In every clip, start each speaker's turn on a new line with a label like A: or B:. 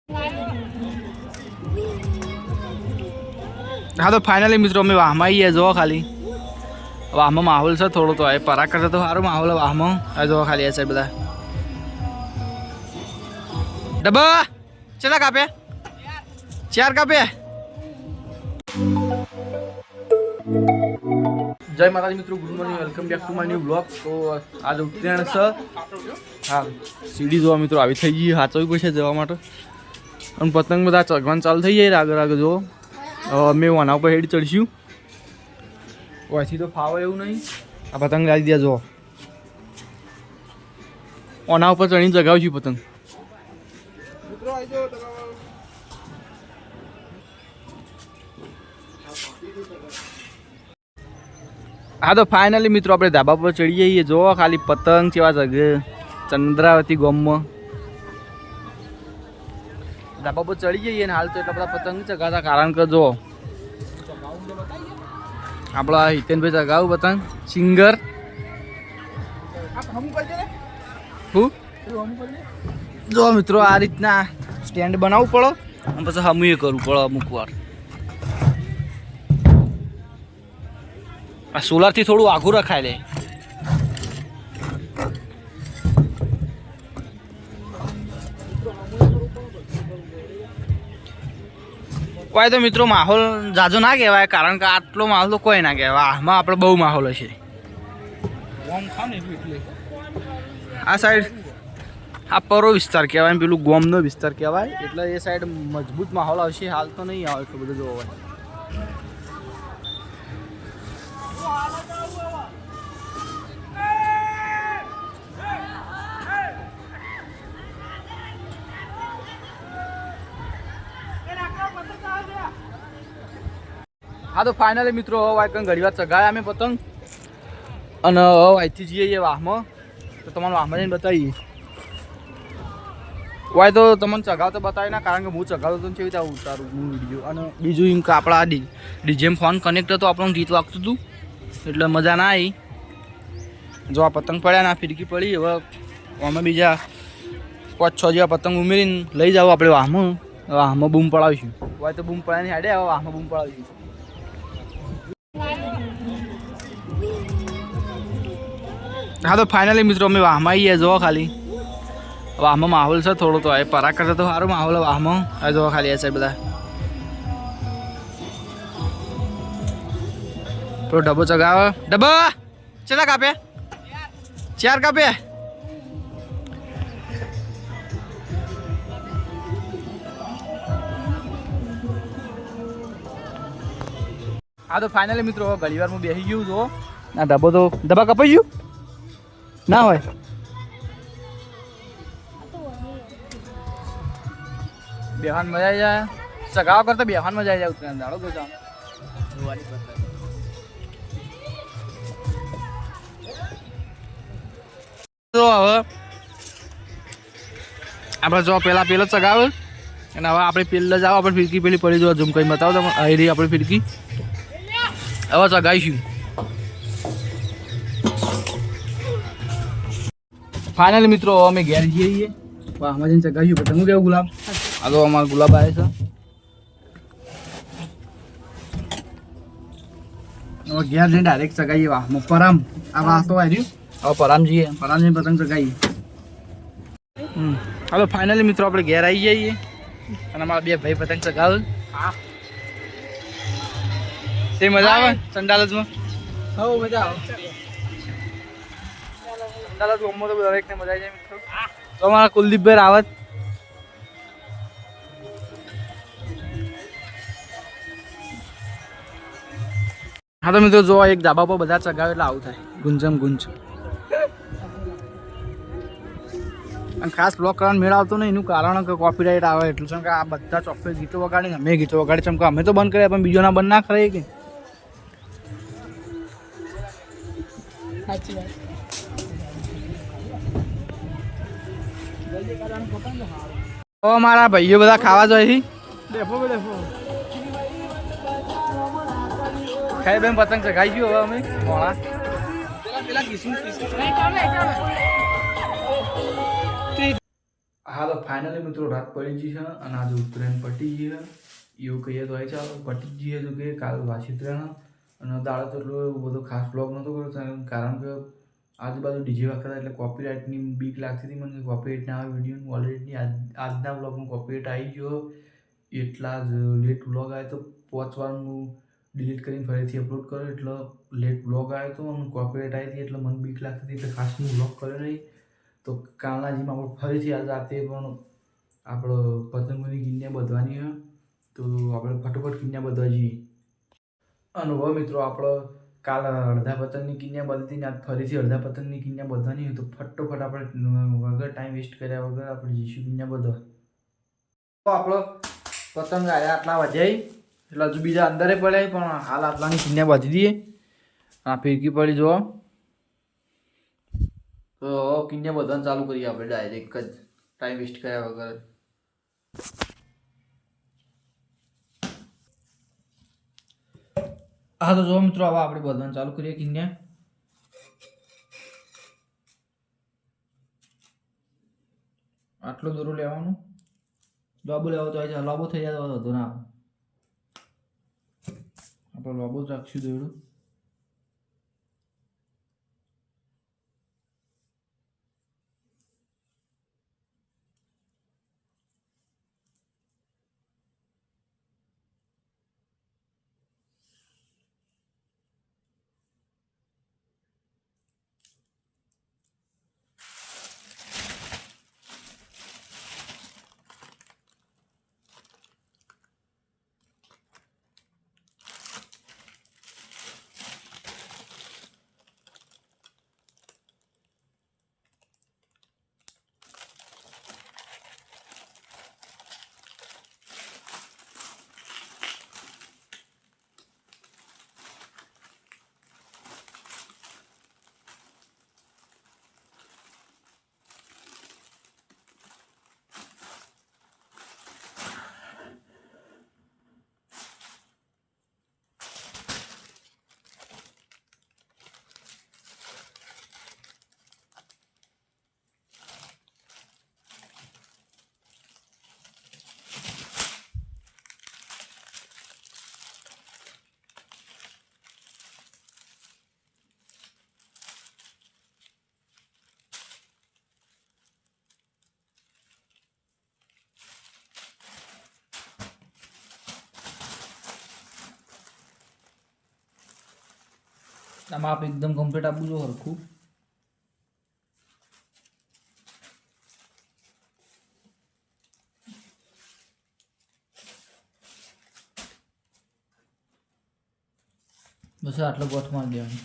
A: हाँ तो फाइनली मित्रों में वाहमा ही है जो खाली वाहमा माहौल से थोड़ो तो है पराग करता तो सारो माहौल है वाहमा जो खाली ऐसे बता डब्बा चला कहाँ पे चार कहाँ पे जय माता मित्रों good morning welcome back to my new blog. तो आज उत्तरायण से हाँ सीढ़ी जो मित्रों આવી થઈ ગઈ હાચવી પડશે જવા માટે અને પતંગ બધા ચગવાનું ચાલુ થઈ જાય આગળ આગળ જો અમે વાના ઉપર હેડ ચડશું ઓયથી તો ફાવે એવું નહીં આ પતંગ લાવી દે જો ઓના ઉપર ચડીને ચગાવશું પતંગ મિત્રો આવી જાઓ हाँ तो फाइनली मित्रों अपने धाबा पर चढ़ी जाइए जो खाली पतंग केवा जगे चंद्रावती गोम में धाबा पर चढ़ी जाइए हाल तो एट बड़ा पतंग चगाता कारण के जो अपना हितेन भाई चगाव पतंग सिंगर जो मित्रों आ रीतना स्टेन्ड बनावू पड़ो पीछे हम करूँ पड़ो अमुक वार आ सोलर थी थोड़ू आघू रखाय ले कोई तो मित्रों माहौल जाजो ना कहेवाय कारण के आटलो माहौल तो कोई ना कहेवाय आमां आपणे बहु माहौल हशे आ साइड आ परो विस्तार कहेवाय पेलू गोमनो विस्तार कहेवाय એટલે એ સાઈડ મજબૂત માહોલ આવશે હાલ તો નહીં આવે એટલું બધું જોવાય। हाँ तो फाइनली मित्रों हवा घड़ी बार चगाया अमे पतंग अने वायथी जीए वाहमा तो तमने वाहमा जईने बताईए वाय तो तमने चगाव तो बताई ना कारण के हूँ चगावतो तो केवी रीते उतारू विडियो अने बीजू एम के आपड़ा डीजे में फोन कनेक्ट तो आपणुं गीत वागतुं हतुं एटले मजा ना आई जो आ पतंग पड्या ना फिरकी पड़ी हवे आमे बीजा 5-6 जेवा पतंग उमेरीने लई जाओ आपणे वाहमा वाहमा बूम पड़ावीशुं वाय तो बूम पड़ानी हाडे हवे वाहमा बूम पड़ावीशुं। हाँ तो फाइनली मित्रों में वाहमा ही है जो खाली वाहमा माहौल से थोड़ो तो है पराग करता तो सारो माहौल है वाहमा जो खाली ऐसे बता तो डब्बो चगाव डब्बा चला कहाँ पे चार कहाँ पे हाँ तो फाइनली मित्रों घड़ी वार में बेसी गयु जो ना डब्बो तो डब्बा कपाई गयु ना होय बेहान मजा आई जाए चगाव करता बेहान मजा आई जाए उत्तरायण दाड़ो तो तो हवे આપણે જો પેલા પેલો ચગાવ અને હવે આપણે પેલે જાવ આપણે ફિરકી પેલી પડી જો ઝૂમ કરી બતાવો તમે આ રહી આપણી ફિરકી હવે ચગાવીશું। फाइनली मित्रों अमे घेर जईए वाहमा जईने चगाव्युं पतंग केवुं गुलाब आ तो अमारा गुलाब आवे छे હવે ઘેર જઈને ડાયરેક્ટ ચગાવીએ વાહમાં પરામ આ વાહ તો આવ્યું હવે પરામ જઈને પતંગ ચગાવીએ। હાલો ફાઇનલી મિત્રો આપણે ઘેર આવી જઈએ અને અમારા બે ભાઈ પતંગ ચગાવે તે મજા આવે ચંડાલજમાં હો મજા આવે ચંડાલજ ગમો તો દરેકને મજા આવી જાય મિત્રો તો અમારા કુલદીપભાઈ રાવત हाँ तो मित्रों जो एक ढाबा पर बधा चगावे એટલે આવું થાય ગુંજમ ગુંજ અને ખાસ બ્લોક કરવાનો મેળ આવતો નહીં એનું કારણ કે કોપીરાઇટ આવે એટલું છે કે આ બધા ચોક્કસ ગીતો વગાડીને અમે ગીતો વગાડી ચમકે અમે તો બંધ કર્યા પણ બીજોના બંધ ના કરે કે સાચી વાત ઓ મારા ભાઈઓ બધા ખાવા જાય દેખો દેખો खाई बेन पतंग चगाई गयो हवे अमे मोळा पेला किस्म હા તો ફાઇનલી મિત્રો રાત પડી ગઈ છે અને આજે ઉત્તરાયણ પટી ગઈ છે એવું કહીએ તો આવી ચાલો પટી જ જઈએ તો કે કાલ વાસી ઉત્તરાયણ અને દાડો તો એટલો બધો ખાસ બ્લોગ નહોતો કર્યો કારણ કે આજુબાજુ ડીજે વખત એટલે કોપીરાઇટની બીક લાગતી હતી મને કોપીરાઇટ ના આવે વિડીયો ઓલરેડી આજના બ્લોગમાં કોપીરાઇટ આવી ગયો એટલા જ લેટ બ્લોગ આવ્યો તો 5 વાર હું ડિલીટ કરીને ફરીથી અપલોડ કર્યો એટલે લેટ બ્લોગ આવ્યો હતો અને કોપીરાઇટ આવી હતી એટલે મને બીક લાગતી હતી એટલે ખાસ હું બ્લોગ કર્યો નહીં તો કાલના જીમ આપણે ફરીથી આજ રાતે પણ આપણો પતંગોની કિન્યા બધવાની છે તો આપણે ફટોફટ કિન્યા બધવા જઈએ અનુભવ મિત્રો આપણો કાલ અડધા પતંગની કિન્યા બધી આજ ફરીથી અડધા પતંગની કિન્યા બધવાની હોય તો ફટોફટ આપણે વગર ટાઈમ વેસ્ટ કર્યા વગર આપણે જઈશું કિન્યા બધવા તો આપણો પતંગ આવ્યા આટલા વધ્યા એટલે હજુ બીજા અંદરે પડ્યા પણ હાલ આટલાની કિન્યા બાંધી દઈએ આ ફિરકી પડી જો તો કિન્યા બધાને ચાલુ કરીએ આપણે ડાયરેક્ટ જ ટાઈમ વેસ્ટ કર્યા વગર હા તો જો મિત્રો હવે આપણે બધાને ચાલુ કરીએ કિન્યા આટલો દોરો લેવાનો લોબો લેવો તો આવી લોબો થઈ જાય તો વધુ ના આપણે લોબો જ રાખશું દોડું આમાં આપણે એકદમ કમ્પ્લીટ આપવું જો હરખું બસ આટલો ગોઠ મારી દેવાનો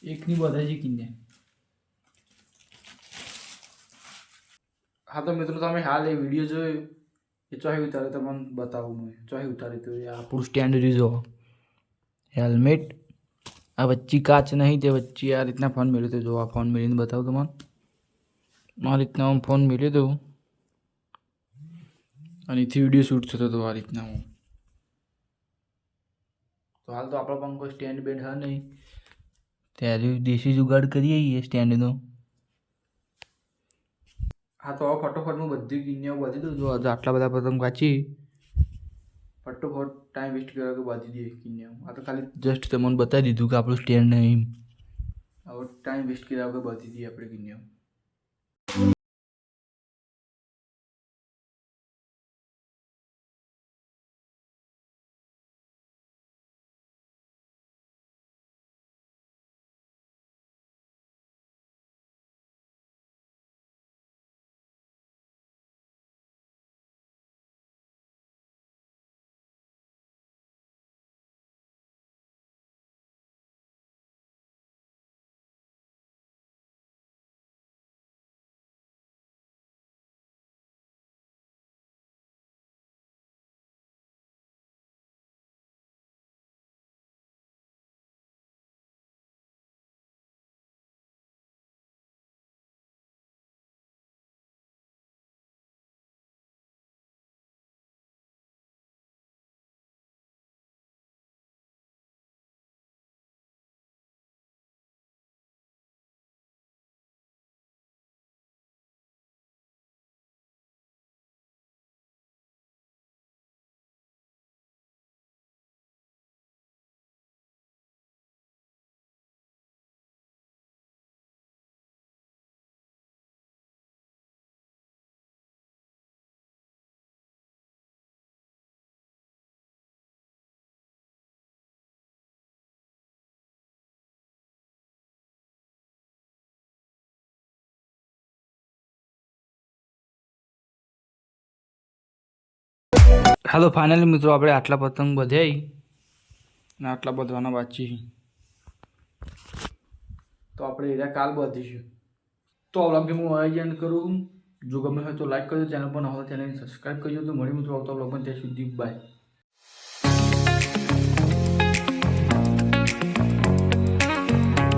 A: એકની બધા જ કિન્યા હા તો મિત્રો તમે હાલ એ વિડીયો જોયો એ ચોહી ઉતારે તો મને બતાવું મેં ચોહી ઉતારી તો એ આપણું સ્ટેન્ડ રીઝો હેલ્મેટ આ વચ્ચે કાચ નહીં તે વચ્ચે આ રીતના ફોન મેળ્યો તો જો આ ફોન મેળીને બતાવું તમને આ રીતના હું ફોન મેળ્યો તો અને એથી વિડીયો શૂટ થતો હતો આ રીતના હું તો હાલ તો આપણા પણ કોઈ સ્ટેન્ડ બેન્ડ હા નહીં ત્યારે દેશી જુગાડ કરીએ એ સ્ટેન્ડનો હા તો હવે ફટોફટ હું બધી કિન્યાઓ બાંધી દઉં જો આટલા બધા પતંગ વાંચી ફટોફટ ટાઈમ વેસ્ટ કર્યો કે બાંધી દઈએ કિન્યાઓ આ તો ખાલી જસ્ટ તમને બતાવી દીધું કે આપણું સ્ટેન્ડ નહીં હવે ટાઈમ વેસ્ટ કર્યા વગર બાંધી દઈએ આપણે કિન્યાઓ હાલો ફાઇનલી મિત્રો આપણે આટલા પતંગ બધ્યાઈ ને આટલા બધવાના બાકી છે તો આપણે એરિયા કાલ બધીશું તો આ વ્લોગને હું આયોજન કરું જો ગમે હોય તો લાઈક કરજો ચેનલ પર ન હોય તો ચેનલને સબસ્ક્રાઈબ કરજો તો મળી મિત્રો આવતા વ્લોગમાં ત્યાં સુધી બાય